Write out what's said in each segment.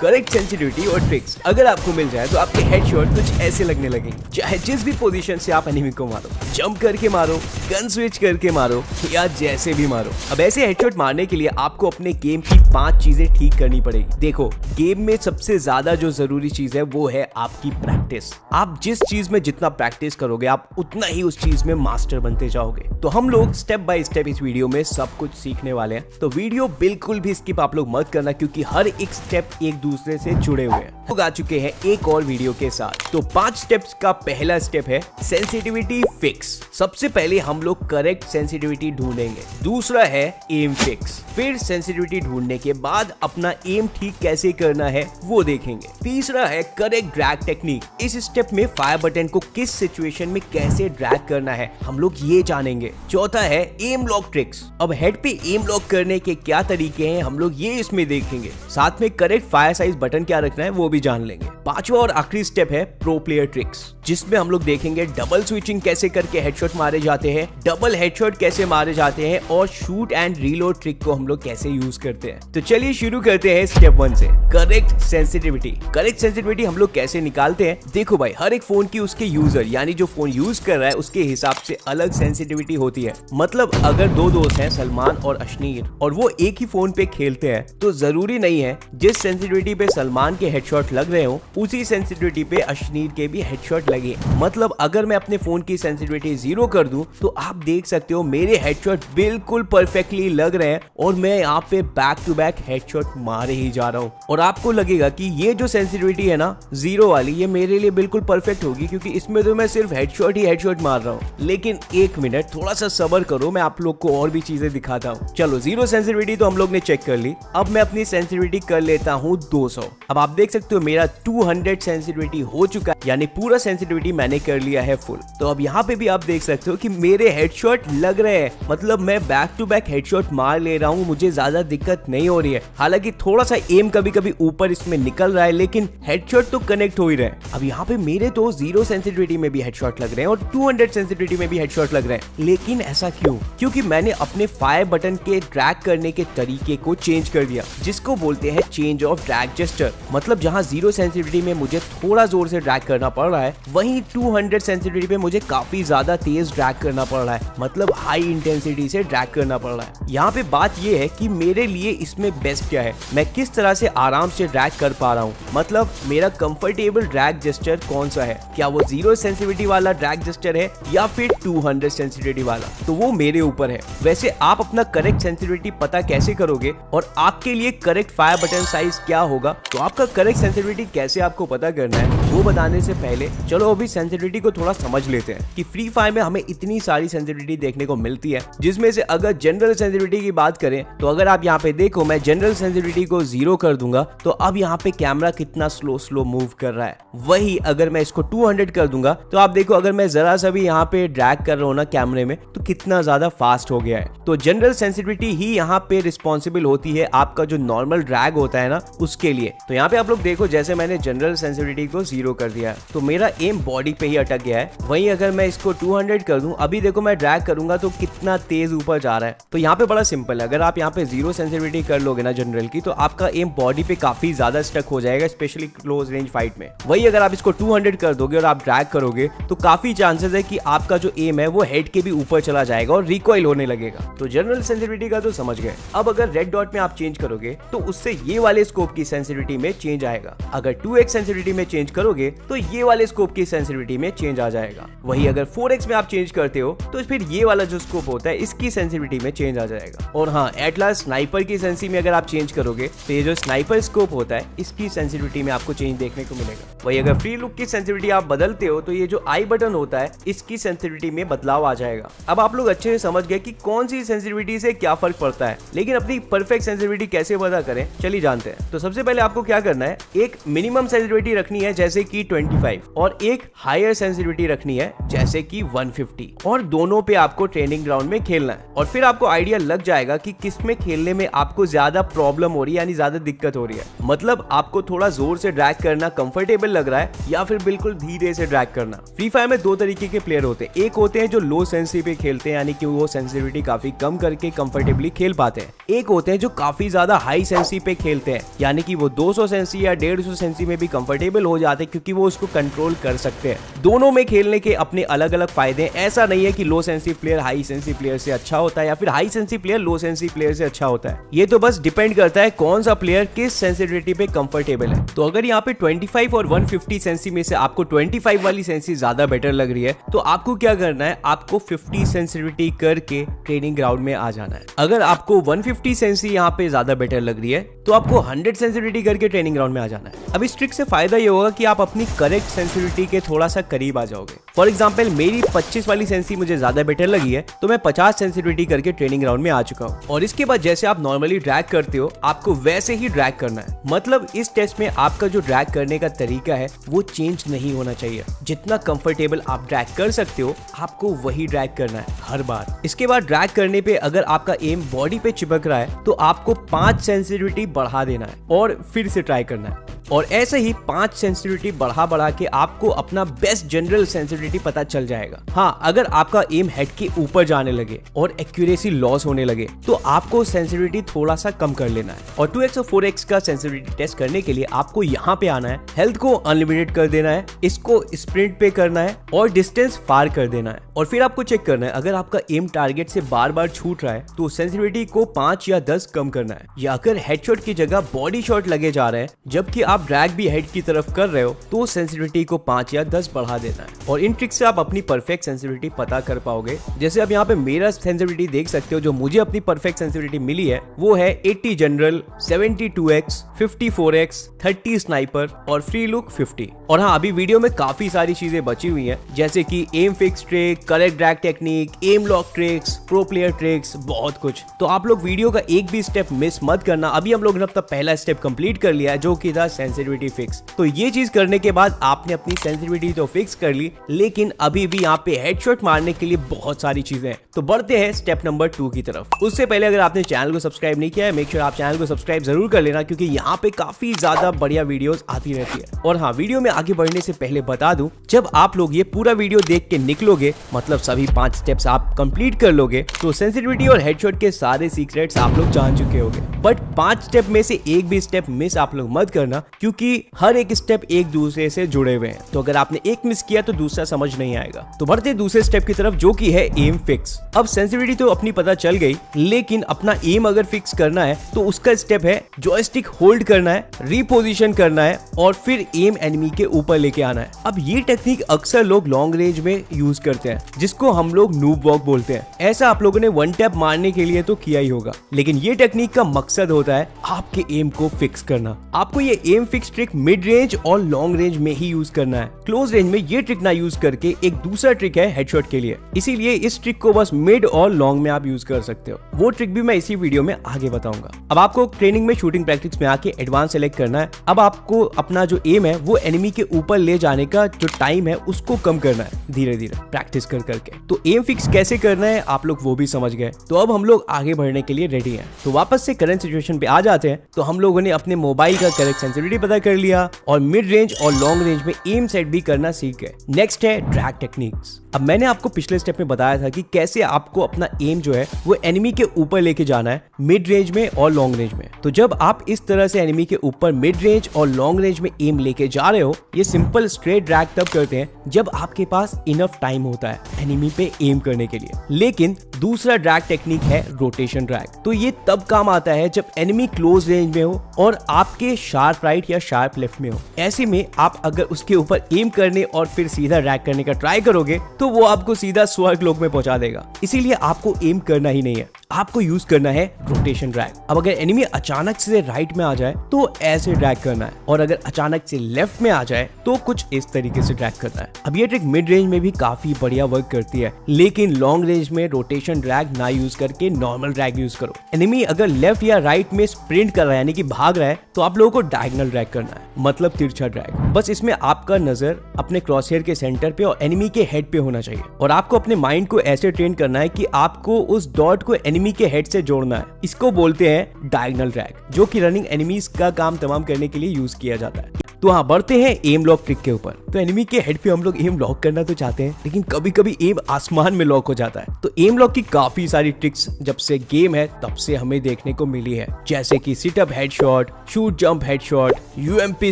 Correct sensitivity और tricks अगर आपको मिल जाए तो आपके हेडशॉट कुछ ऐसे लगने लगेंगे, चाहे जिस भी पोजीशन से आप एनिमी को मारो, जंप करके मारो, गन स्विच करके मारो या जैसे भी मारो। अब ऐसे हेडशॉट मारने के लिए आपको अपने गेम की 5 चीजें ठीक करनी पड़ेगी। देखो, गेम में सबसे ज्यादा जो जरूरी चीज है वो है आपकी प्रैक्टिस। आप जिस चीज में जितना प्रैक्टिस करोगे आप उतना ही उस चीज में मास्टर बनते जाओगे। तो हम लोग स्टेप बाय स्टेप इस वीडियो में सब कुछ सीखने वाले हैं, तो वीडियो बिल्कुल भी स्किप आप लोग मत करना, क्योंकि हर एक स्टेप एक दूसरे से जुड़े हुए हैं। लोग आ चुके हैं एक और वीडियो के साथ। तो 5 स्टेप्स का पहला स्टेप है सेंसिटिविटी फिक्स। सबसे पहले हम लोग करेक्ट सेंसिटिविटी ढूंढेंगे। दूसरा है एम फिक्स। फिर सेंसिटिविटी ढूंढने के बाद अपना एम ठीक कैसे करना है वो देखेंगे। तीसरा है करेक्ट ड्रैग टेक्निक। इस स्टेप में फायर बटन को किस सिचुएशन में कैसे ड्रैग करना है हम लोग ये जानेंगे। चौथा है एम लॉक ट्रिक्स। अब हेड पे एम लॉक करने के क्या तरीके हैं हम लोग ये इसमें देखेंगे। साथ में करेक्ट फायर साइज बटन क्या रखना है वो भी जान लेंगे। पांचवा और आखिरी स्टेप है प्रो प्लेयर ट्रिक्स, जिसमें हम लोग देखेंगे डबल स्विचिंग कैसे करके हेडशॉट मारे जाते हैं, डबल हेडशॉट कैसे मारे जाते हैं और शूट एंड रीलोड ट्रिक को हम लोग कैसे यूज करते हैं। तो चलिए शुरू करते हैं स्टेप 1 से, करेक्ट सेंसिटिविटी। करेक्ट सेंसिटिविटी हम लोग कैसे निकालते हैं, देखो भाई, हर एक फोन की उसके यूजर यानी जो फोन यूज कर रहा है उसके हिसाब से अलग सेंसिटिविटी होती है। मतलब अगर 2 दोस्त हैं सलमान और अशनीर और वो एक ही फोन पे खेलते हैं तो जरूरी नहीं है जिस सेंसिटिविटी पे सलमान के हेडशॉट लग रहे हो उसी सेंसिटिविटी पे अशनीर के भी हेडशॉट लगे। मतलब अगर मैं अपने फोन की सेंसिटिविटी 0 कर दूं तो आप देख सकते हो मेरे हेडशॉट बिल्कुल परफेक्टली लग रहे हैं और मैं यहाँ पे बैक टू बैक हेडशॉट मारे ही जा रहा हूँ। और आपको लगेगा कि ये जो सेंसिटिविटी है ना 0 वाली, ये मेरे लिए बिल्कुल परफेक्ट होगी क्योंकि इसमें तो मैं सिर्फ हेडशॉट ही हेडशॉट मार रहा हूँ। लेकिन एक मिनट, थोड़ा सा सब्र करो, मैं आप लोग को और भी चीजें दिखाता हूँ। चलो 0 सेंसिटिविटी तो हम लोग ने चेक कर ली। अब मैं अपनी सेंसिटिविटी कर लेता हूँ 200। अब आप देख सकते हो मेरा 200 सेंसिटिविटी हो चुका है, यानी पूरा सेंसिटिविटी मैंने कर लिया है फुल। तो अब यहाँ पे भी आप देख सकते हो कि मेरे हेडशॉट लग रहे हैं, मतलब मैं बैक टू बैक हेडशॉट मार ले रहा हूँ, मुझे ज्यादा दिक्कत नहीं हो रही है। हालांकि थोड़ा सा एम कभी कभी ऊपर इसमें निकल रहा है लेकिन हेडशॉट तो कनेक्ट हो ही रहे हैं। अब यहाँ पे मेरे तो 0 सेंसिटिविटी में भी हेडशॉट लग रहे हैं और 200 सेंसिटिविटी में भी हेडशॉट लग रहे हैं। लेकिन ऐसा क्यों? क्योंकि मैंने अपने फायर बटन के ड्रैग करने के तरीके को चेंज कर दिया, जिसको बोलते हैं चेंज ऑफ ड्रैग जेस्चर। मतलब जहाँ 0 सेंसिटिविटी में मुझे थोड़ा जोर से ड्रैग करना पड़ रहा है, वहीं 200 सेंसिटिविटी पे मुझे काफी ज्यादा तेज ड्रैग करना पड़ रहा है, मतलब हाई इंटेंसिटी से ड्रैग करना पड़ रहा है। यहाँ पे बात ये है कि मेरे लिए इसमें बेस्ट क्या है, मैं किस तरह से आराम से ड्रैग कर पा रहा हूँ, मतलब मेरा कंफर्टेबल ड्रैग जेस्चर कौन सा है, क्या वो 0 सेंसिटिविटी वाला ड्रैग जेस्चर है या फिर 200 सेंसिटिविटी वाला, तो वो मेरे ऊपर है। वैसे आप अपना करेक्ट सेंसिटिविटी पता कैसे करोगे और आपके लिए करेक्ट फायर बटन साइज क्या होगा, तो आपका करेक्ट सेंसिटिविटी कैसे आपको पता करना है वो बताने से पहले चलो अभी सेंसिटिविटी को थोड़ा समझ लेते हैं कि फ्री फायर में हमें इतनी सारी सेंसिटिविटी देखने को मिलती है, जिसमें से अगर जनरल सेंसिटिविटी की बात करें तो अगर आप यहाँ पे देखो मैं जनरल सेंसिटिविटी को 0 कर दूंगा तो अब यहाँ पे कैमरा कितना स्लो मूव कर रहा है। वही अगर मैं इसको 200 कर दूंगा तो आप देखो अगर मैं जरा सा भी यहाँ पे ड्रैग कर रहा हूँ ना कैमरे में तो कितना ज्यादा फास्ट हो गया है। तो जनरल सेंसिटिविटी ही यहाँ पे रिस्पॉन्सिबल होती है आपका जो नॉर्मल ड्रैग होता है ना उसके लिए। तो यहाँ पे आप लोग देखो जैसे मैंने जनरल सेंसिटिविटी को 0 कर दिया है तो मेरा एम बॉडी पे ही अटक गया है। वहीं अगर मैं इसको 200 कर दूं, अभी देखो मैं ड्रैग करूंगा तो कितना तेज ऊपर जा रहा है। तो यहाँ पे बड़ा सिंपल है, अगर आप यहाँ पे 0 सेंसिटिविटी कर लोगे ना जनरल की तो आपका एम बॉडी पे काफी ज्यादा स्टक हो जाएगा, स्पेशली क्लोज रेंज फाइट में। वही अगर आप इसको 200 कर दोगे और आप ड्रैग करोगे तो काफी चांसेस है कि आपका जो एम है वो हेड के भी ऊपर चला जाएगा और रिकॉइल होने लगेगा। तो जनरल सेंसिटिविटी का तो समझ गए। अब अगर रेड डॉट में आप चेंज करोगे तो उससे ये वाले स्कोप की सेंसिटिविटी में चेंज आएगा। अगर 2x सेंसिटिविटी में चेंज करोगे तो ये वाले स्कोप की सेंसिटिविटी में चेंज आ जाएगा। वही अगर 4x में आप चेंज करते हो तो फिर ये वाला जो स्कोप होता है इसकी सेंसिटिविटी में चेंज आ जाएगा। और हाँ, एटलास स्नाइपर की सेंसी में अगर आप चेंज करोगे तो ये जो स्नाइपर स्कोप होता है इसकी सेंसिटिविटी में आपको चेंज देखने को मिलेगा। वही अगर फ्री लुक की सेंसिटिविटी आप बदलते हो तो ये जो आई बटन होता है इसकी सेंसिटिविटी में बदलाव आ जाएगा। अब आप लोग अच्छे से समझ गए कि कौन सी सेंसिटिविटी से क्या फर्क पड़ता है। लेकिन अपनी परफेक्ट सेंसिटिविटी कैसे पता करें चलिए जानते हैं। तो सबसे पहले आपको क्या करना है, एक मिनिमम सेंसिटिविटी रखनी है जैसे कि 25 और एक हायर सेंसिटिविटी रखनी है जैसे कि 150 और दोनों पे आपको ट्रेनिंग ग्राउंड में खेलना है। और फिर आपको आइडिया लग जाएगा कि किस में खेलने में आपको ज्यादा प्रॉब्लम हो रही है यानी ज्यादा दिक्कत हो रही है। मतलब आपको थोड़ा जोर से ड्रैग करना कंफर्टेबल लग रहा है या फिर बिल्कुल धीरे से ड्रैग करना। फ्री फायर में दो तरीके के प्लेयर होते हैं, एक होते हैं जो लो सेंसिटिविटी पे खेलते हैं यानी कि वो सेंसिटिविटी काफी कम करके कंफर्टेबली खेल पाते हैं, एक होते हैं जो काफी ज्यादा हाई सेंसी पे खेलते हैं यानी कि वो 200 सेंसी या 150 सेंसी में भी कंफर्टेबल हो जाते हैं क्योंकि वो उसको कंट्रोल कर सकते हैं। दोनों में खेलने के अपने अलग अलग फायदे हैं। ऐसा नहीं है कि low sensi player high sensi player से अच्छा होता है या फिर high sensi player low sensi player से अच्छा होता है। ये तो बस डिपेंड करता है कौन सा प्लेयर किस सेंसिटिविटी पे कंफर्टेबल है। तो अगर यहाँ पे 25 और 150 सेंसी में से आपको 25 वाली सेंसी ज्यादा बेटर लग रही है तो आपको क्या करना है, आपको 50 सेंसिटिविटी करके ट्रेनिंग ग्राउंड में आ जाना है। अगर आपको 150 सेंसी यहाँ पे ज्यादा बेटर लग रही है तो आपको 100 सेंसिटिविटी करके ट्रेनिंग ग्राउंड में आ जाना है। अब इस ट्रिक से फायदा ये होगा कि आप अपनी करेक्ट सेंसिटिविटी के थोड़ा सा करीब आ जाओगे। फॉर एग्जांपल मेरी 25 वाली सेंसी मुझे ज्यादा बेटर लगी है तो मैं 50 सेंसिटिविटी करके ट्रेनिंग ग्राउंड में आ चुका हूँ। और इसके बाद जैसे आप नॉर्मली ड्रैग करते हो आपको वैसे ही ड्रैग करना है। मतलब इस टेस्ट में आपका जो ड्रैग करने का तरीका है वो चेंज नहीं होना चाहिए। जितना कंफर्टेबल आप ड्रैग कर सकते हो आपको वही ड्रैग करना है हर बार। इसके बाद ड्रैग करने पे अगर आपका एम बॉडी पे चिपक रहा है तो आपको 5 सेंसिटिविटी बढ़ा देना है और फिर से ट्राई करना है। और ऐसे ही 5 सेंसिटिविटी बढ़ा के आपको अपना बेस्ट जनरल सेंसिटिविटी पता चल जाएगा। हाँ, अगर आपका एम हेड के ऊपर जाने लगे और एक्यूरेसी लॉस होने लगे तो आपको सेंसिटिविटी थोड़ा सा कम कर लेना है। और 2x और 4x का सेंसिटिविटी टेस्ट करने के लिए आपको यहाँ पे आना है, हेल्थ को अनलिमिटेड कर देना है, इसको स्प्रिंट पे करना है और डिस्टेंस फार कर देना है। और फिर आपको चेक करना है अगर आपका एम टारगेट से बार बार छूट रहा है तो सेंसिटिविटी को 5 या 10 कम करना है। या अगर हेडशॉट की जगह बॉडी शॉट लगे जा रहे हैं जबकि आप ड्रैग भी हेड की तरफ कर रहे हो तो सेंसिटिविटी को 5 या 10 बढ़ा देना है। और इन ट्रिक से आप अपनी परफेक्ट सेंसिटिविटी पता कर पाओगे। जैसे आप यहाँ पे मेरा सेंसिटिविटी देख सकते हो, जो मुझे अपनी परफेक्ट सेंसिटिविटी मिली है वो है 80 जनरल, 72x, 54x, 30 स्नाइपर और फ्री लुक 50। और हाँ, अभी वीडियो में काफी सारी चीजें बची हुई हैं जैसे कि aim fix trick, correct drag technique, aim lock tricks, pro player tricks, बहुत कुछ। तो आप लोग वीडियो का एक भी स्टेप मिस मत करना। अभी हम लोग ने अपना पहला स्टेप कंप्लीट कर लिया है जो कि था सेंसिटिविटी फिक्स। तो ये चीज करने के बाद आपने अपनी सेंसिटिविटी तो फिक्स कर ली, लेकिन अभी भी यहाँ पे हेडशॉट मारने के लिए बहुत सारी चीजें हैं। तो बढ़ते हैं स्टेप नंबर 2 की तरफ। उससे पहले अगर आपने चैनल को सब्सक्राइब नहीं किया है, मेक श्योर आप चैनल को सब्सक्राइब जरूर कर लेना क्योंकि यहाँ पे काफी ज्यादा बढ़िया वीडियोस आती रहती है। और हाँ, वीडियो में आगे बढ़ने से पहले बता दूं, जब आप लोग ये पूरा वीडियो देख के निकलोगे, मतलब सभी 5 स्टेप्स आप कंप्लीट कर लोगे, तो सेंसिटिविटी और हेडशॉट के सारे सीक्रेट्स आप लोग जान चुके होंगे। बट 5 स्टेप में से एक भी स्टेप मिस आप लोग मत करना क्योंकि हर एक स्टेप एक दूसरे से जुड़े हुए हैं। तो अगर आपने एक मिस किया तो दूसरा समझ नहीं आएगा। तो बढ़ते दूसरे स्टेप की तरफ जो कि है एम फिक्स। अब सेंसिटिविटी तो अपनी पता चल गई, लेकिन अपना एम अगर फिक्स करना है तो उसका स्टेप है जॉयस्टिक होल्ड करना है, रीपोजिशन करना है और फिर एम एनिमी के ऊपर लेके आना है। अब ये टेक्निक अक्सर लोग लॉन्ग रेंज में यूज करते हैं जिसको हम लोग नूब वॉक बोलते हैं। ऐसा आप लोगों ने वन टैप मारने के लिए तो किया ही होगा, लेकिन ये टेक्निक का मकसद होता है आपके एम को फिक्स करना। आपको ये aim fix trick mid range और लॉन्ग रेंज में ही यूज करना है। क्लोज रेंज में ये ट्रिक ना यूज करके एक दूसरा ट्रिक है हेडशॉट के लिए, इसीलिए इस ट्रिक को बस मिड और लॉन्ग में आप यूज कर सकते हो। वो ट्रिक भी मैं इसी वीडियो में आगे बताऊंगा। अब आपको ट्रेनिंग में शूटिंग प्रैक्टिस में आके एडवांस सेलेक्ट करना है। अब आपको अपना जो एम है वो एनिमी के ऊपर ले जाने का जो टाइम है उसको कम करना है धीरे धीरे प्रैक्टिस कर करके। तो एम फिक्स कैसे करना है आप लोग वो भी समझ गए। तो अब हम लोग आगे बढ़ने के लिए रेडी हैं। तो वापस से करंट सिचुएशन पे आ जाते हैं। तो हम लोगों ने अपने मोबाइल का करेक्ट सेंसिटिविटी पता कर लिया और मिड रेंज और लॉन्ग रेंज में एम सेट भी करना सीख गए। नेक्स्ट है ड्रैग टेक्निक्स। अब मैंने आपको पिछले स्टेप में बताया था कि कैसे आपको अपना एम जो है वो एनिमी के ऊपर लेके जाना है मिड रेंज में और लॉन्ग रेंज में। तो जब आप इस तरह से एनिमी के ऊपर मिड रेंज और लॉन्ग रेंज में एम लेके जा रहे हो, ये सिंपल स्ट्रेट ड्रैग तब करते हैं जब आपके पास इनफ टाइम होता है एनिमी पे एम करने के लिए। लेकिन दूसरा ड्रैग टेक्निक है रोटेशन ड्रैग। तो ये तब काम आता है जब एनिमी क्लोज रेंज में हो और आपके शार्प राइट या शार्प लेफ्ट में हो। ऐसे में आप अगर उसके ऊपर एम करने और फिर सीधा ड्रैग करने का ट्राई करोगे तो वो आपको सीधा स्वर्ग लोक में पहुंचा देगा। इसीलिए आपको एम करना ही नहीं है, आपको यूज करना है रोटेशन ड्रैग। अब अगर एनिमी अचानक से राइट में आ जाए तो ऐसे ड्रैग करना है, और अगर अचानक से लेफ्ट में आ जाए तो कुछ इस तरीके से ड्रैग करना है। अब ये ट्रिक मिड रेंज में भी काफी बढ़िया वर्क करती है, लेकिन लॉन्ग रेंज में रोटेशन ड्रैग ना यूज करके नॉर्मल ड्रैग यूज करो। एनिमी अगर लेफ्ट या राइट में स्प्रिंट कर रहा है यानी कि भाग रहा है तो आप लोगों को डायगोनल ड्रैग करना है। मतलब तिरछा ड्रैग। बस इसमें आपका नजर अपने क्रॉसहेयर के सेंटर पे और एनिमी के हेड पे होना चाहिए और आपको अपने माइंड को ऐसे ट्रेन करना है कि आपको उस डॉट को एनिमी के हेड से जोड़ना है। इसको बोलते हैं डायगोनल ड्रैग, जो कि रनिंग एनिमीज का काम तमाम करने के लिए यूज किया जाता है। तो हाँ, बढ़ते हैं एम लॉक ट्रिक के ऊपर। तो एनिमी के हेड पे हम लोग एम लॉक करना तो चाहते हैं, लेकिन कभी कभी एम आसमान में लॉक हो जाता है। तो एम लॉक की काफी सारी ट्रिक्स जब से गेम है तब से हमें देखने को मिली है, जैसे कि sit up headshot, shoot jump headshot, UMP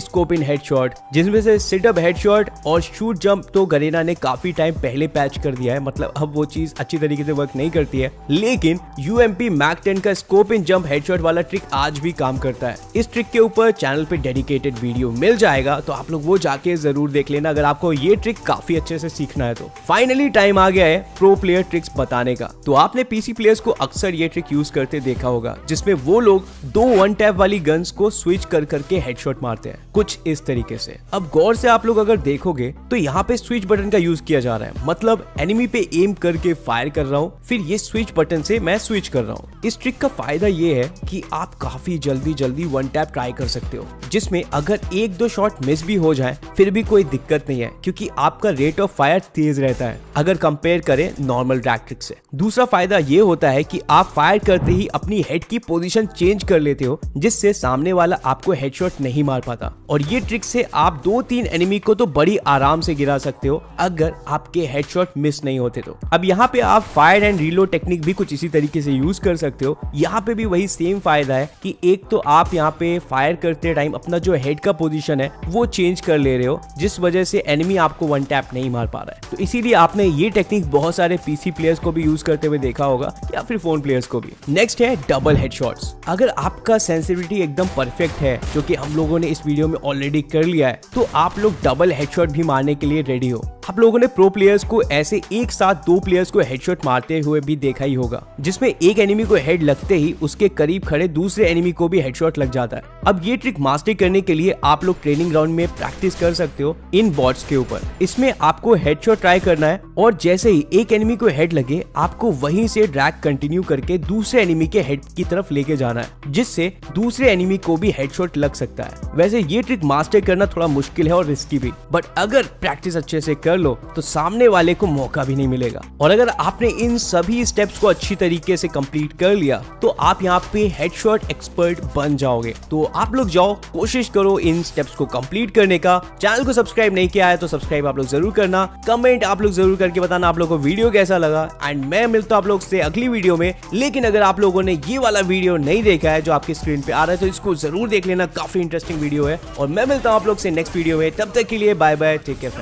scope in headshot, जिसमें से सिटअप हेडशॉट और शूट जंप तो गरेना ने काफी टाइम पहले पैच कर दिया है, मतलब अब वो चीज अच्छी तरीके से वर्क नहीं करती है। लेकिन यूएमपी मैक 10 का स्कोप इन जंप हेडशॉट वाला ट्रिक आज भी काम करता है। इस ट्रिक के ऊपर चैनल पे डेडिकेटेड वीडियो मिल जाएगा, तो आप लोग वो जाके जरूर देख लेना अगर आपको ये ट्रिक काफी अच्छे से सीखना है। तो फाइनली टाइम आ गया है प्रो प्लेयर ट्रिक्स बताने का। तो आपने पीसी प्लेयर्स को अक्सर ये ट्रिक यूज करते देखा होगा, जिसमें वो लोग दो वन टैप वाली गन्स को स्विच कर करके हेडशॉट मारते हैं, कुछ इस तरीके से। अब गौर से आप लोग अगर देखोगे तो यहाँ पे स्विच बटन का यूज किया जा रहा है, मतलब एनिमी पे एम करके फायर कर रहा हूँ, फिर ये स्विच बटन से मैं स्विच कर रहा हूँ। इस ट्रिक का फायदा ये है कि आप काफी जल्दी वन टैप ट्राई कर सकते हो, जिसमें अगर एक दो शॉट मिस भी हो जाए फिर भी कोई दिक्कत नहीं है, क्योंकि आपका रेट ऑफ फायर तेज रहता है अगर कंपेयर करें नॉर्मल ड्रैग ट्रिक से। दूसरा फायदा ये होता है कि आप फायर करते ही अपनी हेड की पोजीशन चेंज कर लेते हो, जिससे सामने वाला आपको हेडशॉट नहीं मार पाता। और ये ट्रिक से आप 2-3 एनिमी को तो बड़ी आराम से गिरा सकते हो अगर आपके हेडशॉट मिस नहीं होते तो। अब यहाँ पे आप फायर एंड रीलोड टेक्निक भी कुछ इसी तरीके से यूज कर सकते हो। यहाँ पे भी वही सेम फायदा है कि एक तो आप यहाँ पे फायर करते टाइम अपना जो हेड का पोजीशन है वो चेंज कर ले रहे हो, जिस वजह से एनिमी आपको वन टैप नहीं मार पा रहा है। तो इसीलिए आपने ये टेक्निक बहुत सारे पीसी प्लेयर्स को भी यूज करते हुए देखा होगा, या फिर फोन प्लेयर्स को भी। नेक्स्ट है डबल हेडशॉट्स। अगर आपका सेंसिटिविटी एकदम परफेक्ट है, जो कि हम लोगों ने इस वीडियो में ऑलरेडी कर लिया है, तो आप लोग डबल हेडशॉट भी मारने के लिए रेडी हो। आप लोगों ने प्रो प्लेयर्स को ऐसे एक साथ 2 प्लेयर्स को हेडशॉट मारते हुए भी देखा ही होगा, जिसमें एक एनिमी को हेड लगते ही उसके करीब खड़े दूसरे एनिमी को भी हेडशॉट लग जाता है। अब ये ट्रिक मास्टर करने के लिए आप लोग ट्रेनिंग ग्राउंड में प्रैक्टिस कर सकते हो इन बॉट्स के ऊपर। इसमें आपको हेडशॉट ट्राई करना है और जैसे ही एक एनिमी को हेड लगे, आपको वहीं से ड्रैग कंटिन्यू करके दूसरे एनिमी के हेड की तरफ लेके जाना है, जिससे दूसरे एनिमी को भी हेडशॉट लग सकता है। वैसे ये ट्रिक मास्टर करना थोड़ा मुश्किल है और रिस्की भी, बट अगर प्रैक्टिस अच्छे से कर लो तो सामने वाले को मौका भी नहीं मिलेगा। और अगर आपने इन सभी स्टेप्स को अच्छी तरीके से कंप्लीट कर लिया तो आप यहाँ पे हेडशॉट एक्सपर्ट बन जाओगे। तो आप लोग जाओ, कोशिश करो इन स्टेप्स को कंप्लीट करने का। चैनल को सब्सक्राइब नहीं किया है तो सब्सक्राइब आप लोग जरूर करना। कमेंट आप लोग जरूर करके बताना आप लोगों को वीडियो कैसा लगा, एंड मैं मिलता हूं आप लोग से अगली वीडियो में। लेकिन अगर आप लोगों ने ये वाला वीडियो नहीं देखा है जो आपकी स्क्रीन पे आ रहा है, तो इसको जरूर देख लेना, काफी इंटरेस्टिंग वीडियो है। और मैं मिलता हूं आप लोग से नेक्स्ट वीडियो में, तब तक के लिए बाय बाय, टेक केयर।